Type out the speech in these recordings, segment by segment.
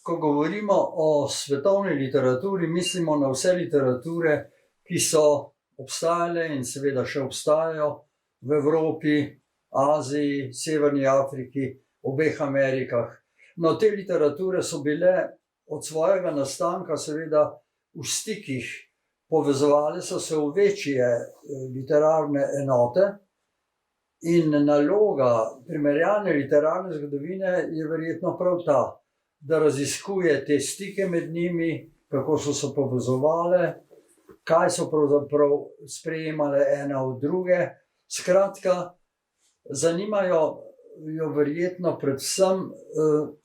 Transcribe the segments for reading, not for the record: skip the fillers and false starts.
ko govorimo o svetovni literaturi, mislimo na vse literature, ki so obstajale in seveda še obstajajo v Evropi, Aziji, Severni Afriki, obeh Amerikah. No, te literature so bile od svojega nastanka seveda v stikih, povezovale so se v večje literarne enote in naloga primerjalne literarne zgodovine je verjetno prav ta, da raziskuje te stike med njimi, kako so se povezovale, kaj so pravzaprav sprejemale ena od druge. Skratka, zanimajo jo verjetno predvsem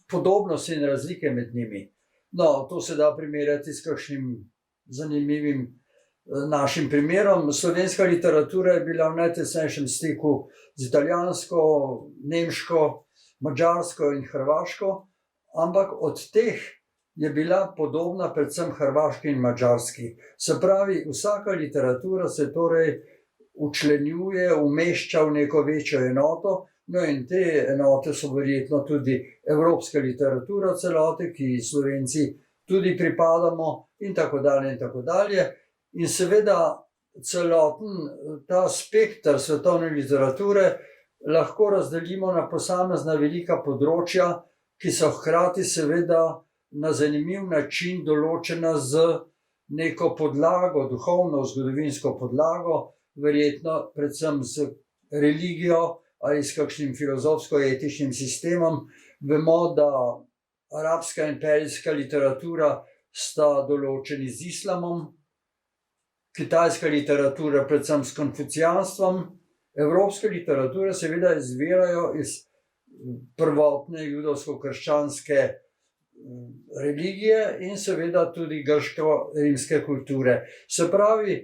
podobnosti in razlike med njimi. No, to se da primerjati s kakšnim zanimivim našim primerom. Slovenska literatura je bila v najtesnejšem stiku z italijansko, nemško, madžarsko in hrvaško, ampak od teh je bila podobna predvsem hrvaški in madžarski. Se pravi, vsaka literatura se torej včlenjuje, umešča v neko večjo enoto, no in te enote so verjetno tudi evropska literatura v celoti, ki Slovenci tudi pripadamo in tako dalje in tako dalje. In seveda celoten ta spekter svetovne literature lahko razdelimo na posamezna velika področja, ki so hkrati seveda na zanimiv način določena z neko podlago, duhovno, zgodovinsko podlago, verjetno predvsem z religijo ali s kakšnim filozofsko-etičnim sistemom. Vemo, da arabska imperijska literatura sta določeni z islamom, kitajska literatura predvsem s konfucijanstvom, evropske literature seveda izvirajo iz prvotne judovsko-krščanske religije in seveda tudi grško-rimske kulture. Se pravi,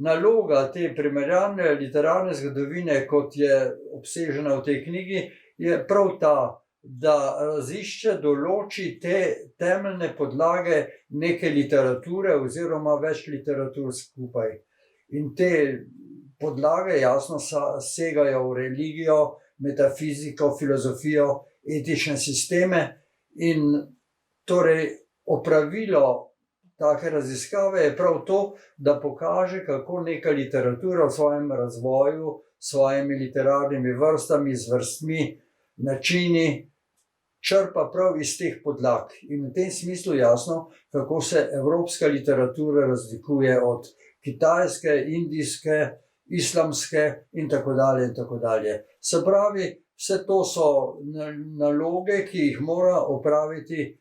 naloga te primerjalne literarne zgodovine, kot je obsežena v tej knjigi, je prav ta, da razišče, določi te temeljne podlage neke literature oziroma več literatur skupaj. In te podlage jasno segajo v religijo, metafiziko, filozofijo, etične sisteme in torej opravilo take raziskave je prav to, da pokaže, kako neka literatura v svojem razvoju, s svojimi literarnimi vrstami, zvrstmi, načini, črpa prav iz teh podlag. In v tem smislu jasno, kako se evropska literatura razlikuje od kitajske, indijske, islamske in tako dalje in tako dalje. Se pravi, vse to so naloge, ki jih mora opraviti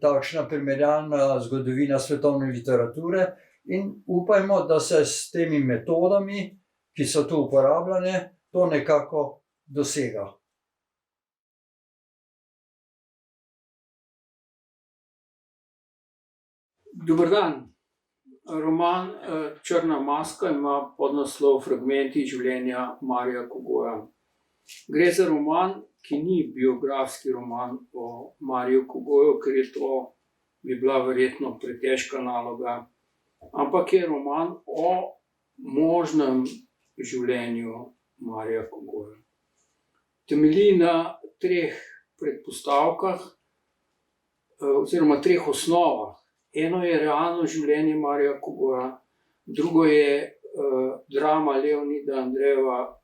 takšna primerjalna zgodovina svetovne literature in upajmo, da se s temi metodami, ki so tu uporabljane, to nekako dosega. Dober dan. Roman Črna maska ima podnaslov Fragmenti življenja Marija Kogoja. Gre za roman, ki ni biografski roman o Mariju Kogoju, ker je to bi bila verjetno pretežka naloga, ampak je roman o možnem življenju Marija Kogoja. Temelji na treh predpostavkah oziroma treh osnovah. Eno je realno življenje Marija Kogoja, drugo je drama Leonida Andrejeva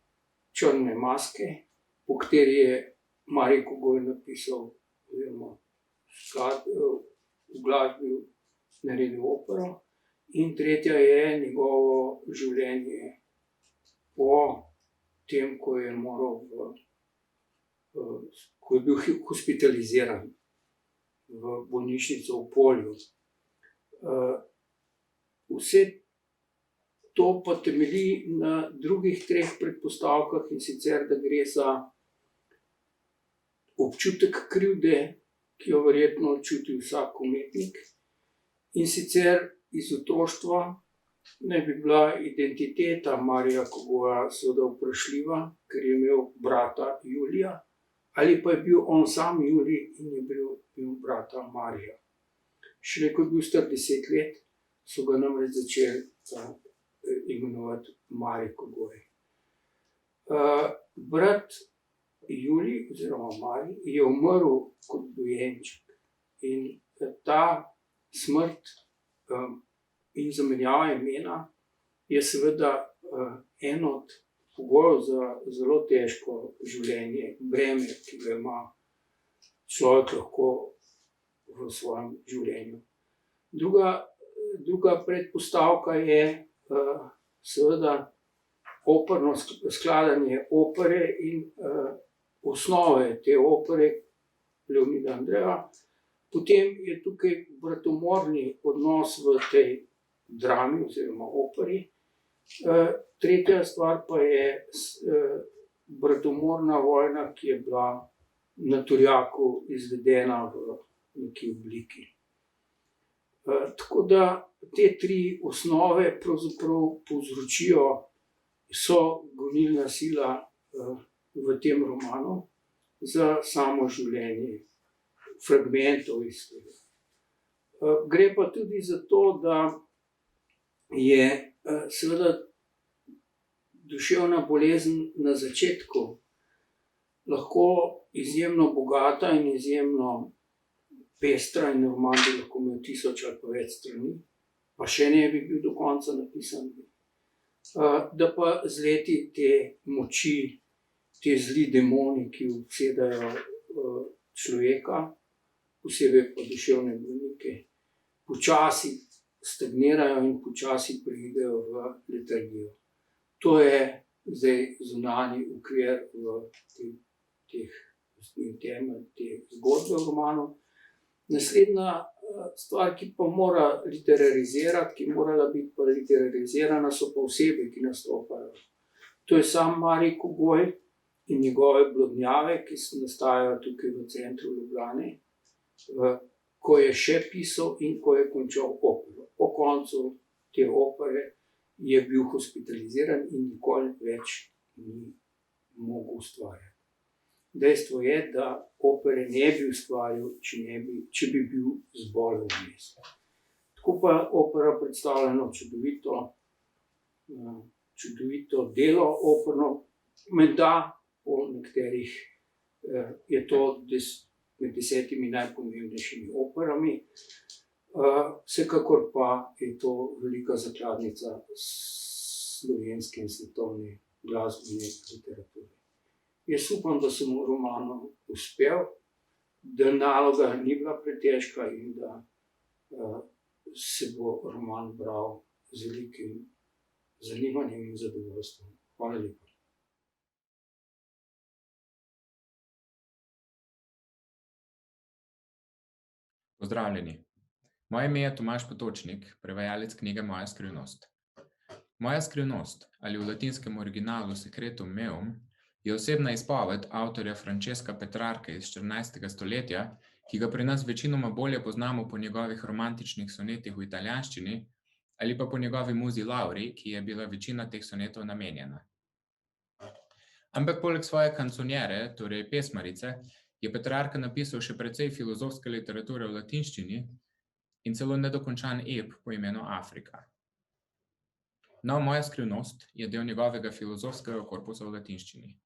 Črne maske, po kateri je Marij Kogoj napisal oziroma v glasbi naredil opero, in tretja je njegovo življenje po tem, ko je bil hospitaliziran v bolnišnico v Polju. Vse to pa temelji na drugih treh predpostavkah, in sicer, da gre za občutek krivde, ki jo verjetno čuti vsak umetnik, in sicer iz otroštva naj bi bila identiteta Marija Kogoja seveda vprašljiva, ker je imel brata Julija, ali pa je bil on sam Julij in je bil brata Marija. Šele ko je bil star 10 let, so ga namreč začeli imenovati Marij Kogoj. Brat Julij oziroma Marij je umrl kot dojenček in ta smrt in zamenjava imena je seveda en od pogojev za zelo težko življenje, breme, ki ga ima človek lahko v svojem življenju. Druga predpostavka je seveda operno skladanje opere in osnove te opere Leonida Andreja. Potem je tukaj bratomorni odnos v tej drami oziroma operi. Tretja stvar pa je bratomorna vojna, ki je bila na Turjaku izvedena v neki obliki. Tako da te tri osnove pravzaprav povzročijo, so gonilna sila v tem romanu za samo življenje fragmentov iz tega. Gre pa tudi za to, da je seveda duševna bolezen na začetku lahko izjemno bogata in izjemno pestra in roman bi lahko imel 1000 ali pa več strani, pa še ne bi bil do konca napisan. Da pa z leti te moči, te zli demoni, ki obsedajo človeka, posebej pa duševne bolnike, počasi stagnirajo in počasi preidejo v letargijo. To je zdaj zunanji okvir v te zgodbe v romanu. Naslednja stvar, ki pa mora literarizirati, ki morala biti pa literarizirana, so pa osebe, ki nastopajo. To je sam Marij Kogoj in njegove blodnjave, ki nastajajo tukaj v centru Ljubljane, ko je še pisal in ko je končal opero. Po koncu te opere je bil hospitaliziran in nikoli več ni mogel ustvarjati. Dejstvo je, da opere ne bi ustvaril, če bi bil zbolel vmes. Tako pa opera predstavlja eno čudovito delo operno. Menda po nekaterih je to med 10 najpomembnejšimi operami. Vsekakor pa je to velika zakladnica slovenske in svetovne glasbene literature. Jaz upam, da sem v romanu uspel, da naloga ni bila pretežka in da se bo roman bral z velikim zanimanjem in zadovoljstvom. Hvala lepa. Pozdravljeni. Moje ime je Tomaž Potočnik, prevajalec knjige Moja skrivnost. Moja skrivnost, ali v latinskem originalu Secretum meum, je osebna izpoved avtorja Francesca Petrarke iz 14. stoletja, ki ga pri nas večinoma bolje poznamo po njegovih romantičnih sonetih v italijanščini ali pa po njegovi muzi Lauri, ki je bila večina teh sonetov namenjena. Ampak poleg svoje kanconiere, torej pesmarice, je Petrarka napisal še precej filozofske literature v latinščini in celo nedokončan ep po imenu Afrika. No, Moja skrivnost je del njegovega filozofskega korpusa v latinščini.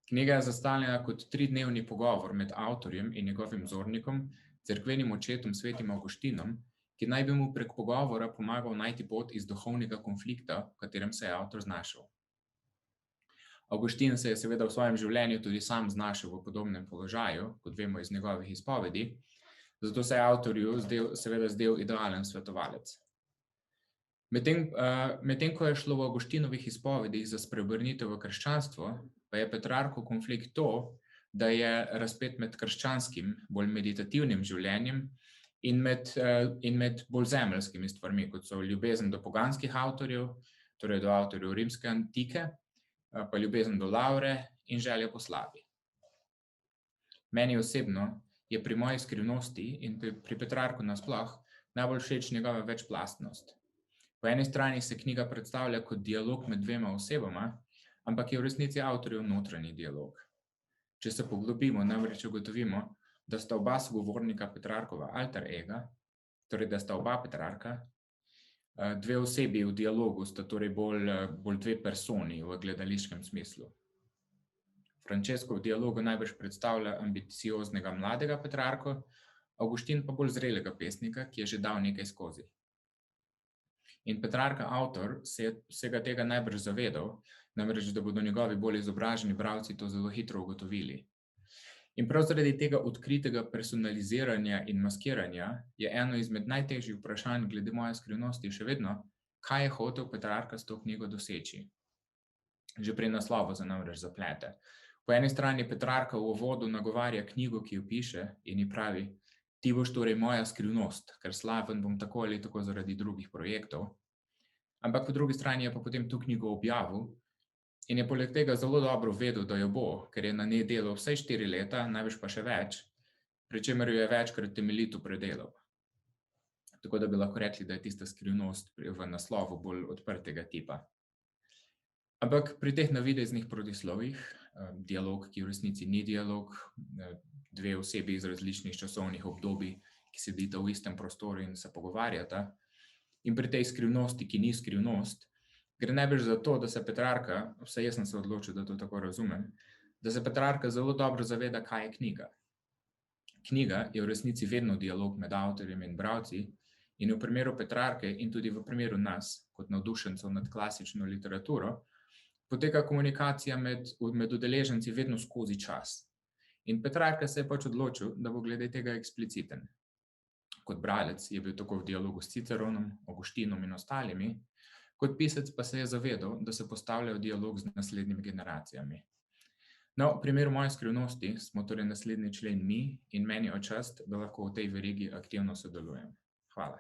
Knjiga je zastavljena kot 3-dnevni pogovor med avtorjem in njegovim vzornikom, cerkvenim očetom svetim Avguštinom, ki naj bi mu prek pogovora pomagal najti pot iz duhovnega konflikta, v katerem se je avtor znašel. Avguštin se je seveda v svojem življenju tudi sam znašel v podobnem položaju, kot vemo iz njegovih izpovedi, zato se je avtorju seveda zdel idealen svetovalec. Medtem ko je šlo v Avguštinovih izpovedih za spreobrnitev v krščanstvo, pa je Petrarkov konflikt to, da je razpet med krščanskim, bolj meditativnim življenjem in med bolj zemeljskimi stvarmi, kot so ljubezen do poganskih avtorjev, torej do avtorjev rimske antike, pa ljubezen do Laure in želja po slavi. Meni osebno je pri Moji skrivnosti in pri Petrarku nasploh najbolj všeč njegova večplastnost. Po eni strani se knjiga predstavlja kot dialog med dvema osebama, ampak je v resnici avtorjev notranji dialog. Če se poglobimo, namreč ugotovimo, da sta oba sogovornika Petrarkova alter ega, torej da sta oba Petrarka, dve osebi v dialogu sta torej bolj dve personi v gledališkem smislu. Francesco v dialogu najbrž predstavlja ambicioznega mladega Petrarko, Avguštin pa bolj zrelega pesnika, ki je že dal nekaj skozi. In Petrarka, avtor, se ga tega najbrž zavedal, namreč da bodo njegovi bolj izobraženi bralci to zelo hitro ugotovili. In prav zaradi tega odkritega personaliziranja in maskiranja je eno izmed najtežjih vprašanj glede moje skrivnosti še vedno, kaj je hotel Petrarka s to knjigo doseči. Že pri naslovu se namreč zaplete. Po eni strani Petrarka v uvodu nagovarja knjigo, ki jo piše, in ji pravi: ti boš torej moja skrivnost, ker slaven bom tako ali tako zaradi drugih projektov. Ampak po drugi strani je pa potem to knjigo objavil in je poleg tega zelo dobro vedel, da jo bo, ker je na njej delal vsaj 4 leta, največ pa še več, pri čemer jo je večkrat temeljito predelal. Tako da bi lahko rekli, da je tista skrivnost v naslovu bolj odprtega tipa. Ampak pri teh navideznih protislovjih, dialog, ki v resnici ni dialog, dve osebi iz različnih časovnih obdobij, ki sedita v istem prostoru in se pogovarjata, in pri tej skrivnosti, ki ni skrivnost, gre najbrž za to, da se Petrarka, vsaj jaz sem se odločil, da to tako razumem, da se Petrarka zelo dobro zaveda, kaj je knjiga. Knjiga je v resnici vedno dialog med avtorjem in bralci in v primeru Petrarke in tudi v primeru nas, kot navdušencev nad klasično literaturo, poteka komunikacija med udeleženci vedno skozi čas. In Petrarka se je pač odločil, da bo glede tega ekspliciten. Kot bralec je bil tako v dialogu s Ciceronom, Avguštinom in ostalimi, kot pisec pa se je zavedal, da se postavlja v dialog z naslednjimi generacijami. No, v primeru moje skrivnosti smo torej naslednji člen mi in meni je čast, da lahko v tej verigi aktivno sodelujem. Hvala.